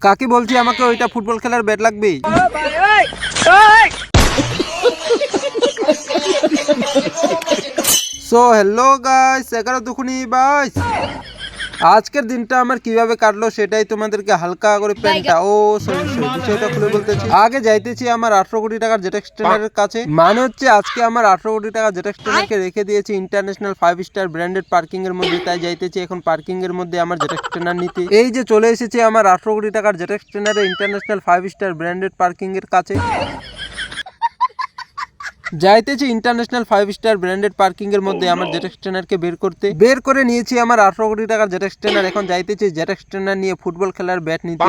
কাকি বলছি আমাকে ওইটা ফুটবল খেলার ব্যাট লাগবে। So hello guys, 11 দুখুনি বাইস। আজকের দিনটা আমার কিভাবে কাটলো সেটাই তোমাদেরকে হালকা করে প্যান্টটা বিষয়টা খুলে বলতেছি। আগে যাইতেছি আমার 18 কোটি টাকার জেট এক্সটেন্ডারের কাছে। মানে হচ্ছে আজকে আমার 18 কোটি টাকা জেট এক্সটেন্ডারকে রেখে দিয়েছি ইন্টারন্যাশনাল 5 স্টার ব্র্যান্ডেড পার্কিং এর মধ্যে, তাই যাইতেছি এখন পার্কিং এর মধ্যে আমার জেট এক্সটেন্ডার নিতে। এই যে চলে এসেছে আমার 18 কোটি টাকার জেট এক্সটেন্ডারে ইন্টারন্যাশনাল 5 স্টার ব্র্যান্ডেড পার্কিং এর কাছে। যাইতেছি ইন্টারন্যাশনাল 5 স্টার ব্র্যান্ডেড পার্কিং এর মধ্যে আমার জেট এক্সটেন্ডারকে বের করে নিয়েছি আমার 18 কোটি টাকার জেট এক্সটেন্ডার। এখন যাইতেছি জেট এক্সটেন্ডার নিয়ে ফুটবল খেলার ব্যাট নিতে।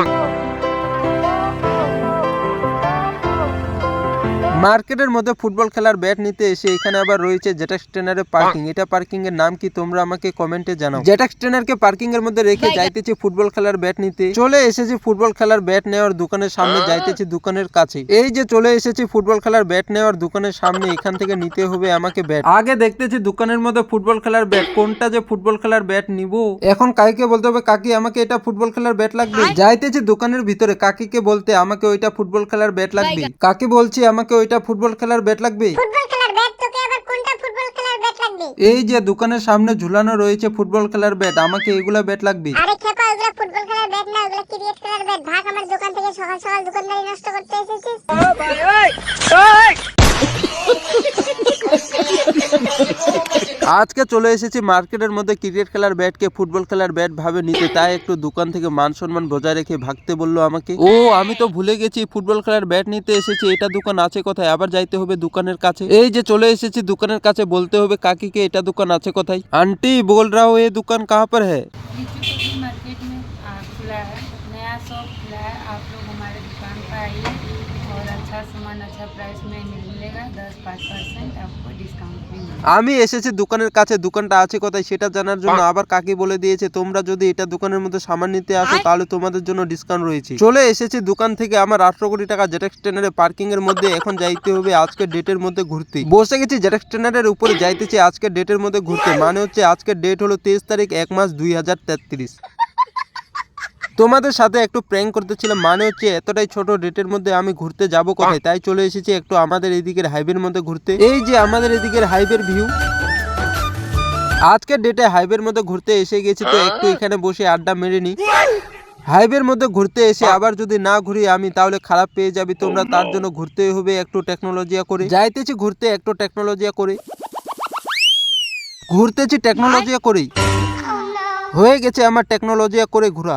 মার্কেটের মধ্যে ফুটবল খেলার ব্যাট নিতে এসে এখানে আবার রয়েছে জেট এক্সটেন্ডারের পার্কিং। এটা পার্কিং এর নাম কি তোমরা আমাকে কমেন্টে জানাও। জেট এক্সটেন্ডারকে পার্কিং এর মধ্যে রেখে যাইতেছি ফুটবল খেলার ব্যাট নিতে। চলে এসেছি ফুটবল খেলার ব্যাট নেওয়ার দোকানের সামনে, যাইতেছি দোকানের কাছে। এই যে চলে এসেছি ফুটবল খেলার ব্যাট নেওয়ার দোকানের সামনে, এখান থেকে নিতে হবে আমাকে ব্যাট। আগে দেখতেছি দোকানের মধ্যে ফুটবল খেলার ব্যাট, কোনটা যে ফুটবল খেলার ব্যাট নিব। এখন কাকিকে বলতে হবে কাকি আমাকে এটা ফুটবল খেলার ব্যাট লাগবে। যাইতেছি দোকানের ভিতরে কাকিকে বলতে আমাকে ওইটা ফুটবল খেলার ব্যাট লাগবে। কাকি বলছি আমাকে ওইটা ফুটবল খেলার ব্যাট লাগবে। ফুটবল খেলার ব্যাট তোকে আবার কোনটা ফুটবল খেলার ব্যাট লাগবে? এই যে দোকানের সামনে ঝুলানো রয়েছে ফুটবল খেলার ব্যাট, আমাকে এগুলা ব্যাট লাগবে। আরে খেপা, ওগুলা ফুটবল খেলার ব্যাট না, ওগুলা ক্রিকেট খেলার ব্যাট। ভাগ আমার দোকান থেকে, সকাল সকাল দোকানদারি নষ্ট করতে এসেছিস। আজকে চলে এসেছি মার্কেটের মধ্যে ক্রিকেট খেলার ব্যাটকে ফুটবল খেলার ব্যাট ভাবে নিতে, তাই একটু দোকান থেকে মান সম্মান বজায় রেখে ভাগতে বললো আমাকে। ও আমি তো ভুলে গেছি ফুটবল খেলার ব্যাট নিতে এসেছি, এটা দোকান আছে কোথায়, আবার যাইতে হবে দোকানের কাছে। এই যে চলে এসেছি দোকানের কাছে, বলতে হবে কাকিকে এটা দোকান আছে কোথায়। আন্টি बोल रहा हूँ ये दुकान कहाँ पर है? मार्केट में खुला है, नया शॉप खुला है। आप लोग हमारे दुकान पर आइए और अच्छा सामान अच्छा प्राइस में मिलेगा। 10-5% आपको डिस्काउंट भी मिलेगा। আমি এসেছি দোকানের কাছে, দোকানটা আছে কোথায় সেটা জানার জন্য। আবার কাকি বলে দিয়েছে তোমরা যদি এটা দোকানের মধ্যে সামান নিতে আসো তাহলে তোমাদের জন্য ডিসকাউন্ট রয়েছে। চলে এসেছি দোকান থেকে আমার 18 কোটি টাকা জেট এক্সটেন্ডারের পার্কিং এর মধ্যে। এখন যাইতে হবে আজকের ডেটের মধ্যে ঘুরতে। বসে গেছি জেট এক্সটেন্ডারের উপরে, যাইতেছি আজকের ডেটের মধ্যে ঘুরতে। মানে হচ্ছে আজকের ডেট হলো 23 তারিখ 1 মাস 2033। তোমাদের সাথে একটু প্র্যাঙ্ক করতেছিলাম, মানে হচ্ছে এতটাই ছোট ডেটের মধ্যে আমি ঘুরতে যাব কোথায়, তাই চলে এসেছি একটু আমাদের এদিকের হাইওয়ের মধ্যে ঘুরতে। এই যে আমাদের এদিকের হাইওয়ের ভিউ। আজকের ডেটে হাইওয়ের মধ্যে ঘুরতে এসে গেছি, তো একটু এখানে বসে আড্ডা মেরে নি। হাইওয়ের মধ্যে ঘুরতে এসে আবার যদি না ঘুরি আমি তাহলে খারাপ পেয়ে যাবি তোমরা, তার জন্য ঘুরতে হবে একটু টেকনোলজিয়া করে। যাইতেছি ঘুরতে একটু টেকনোলজিয়া করে, ঘুরতেছি টেকনোলজিয়া করেই। হয়ে গেছে আমার টেকনোলজিয়া করে ঘোরা।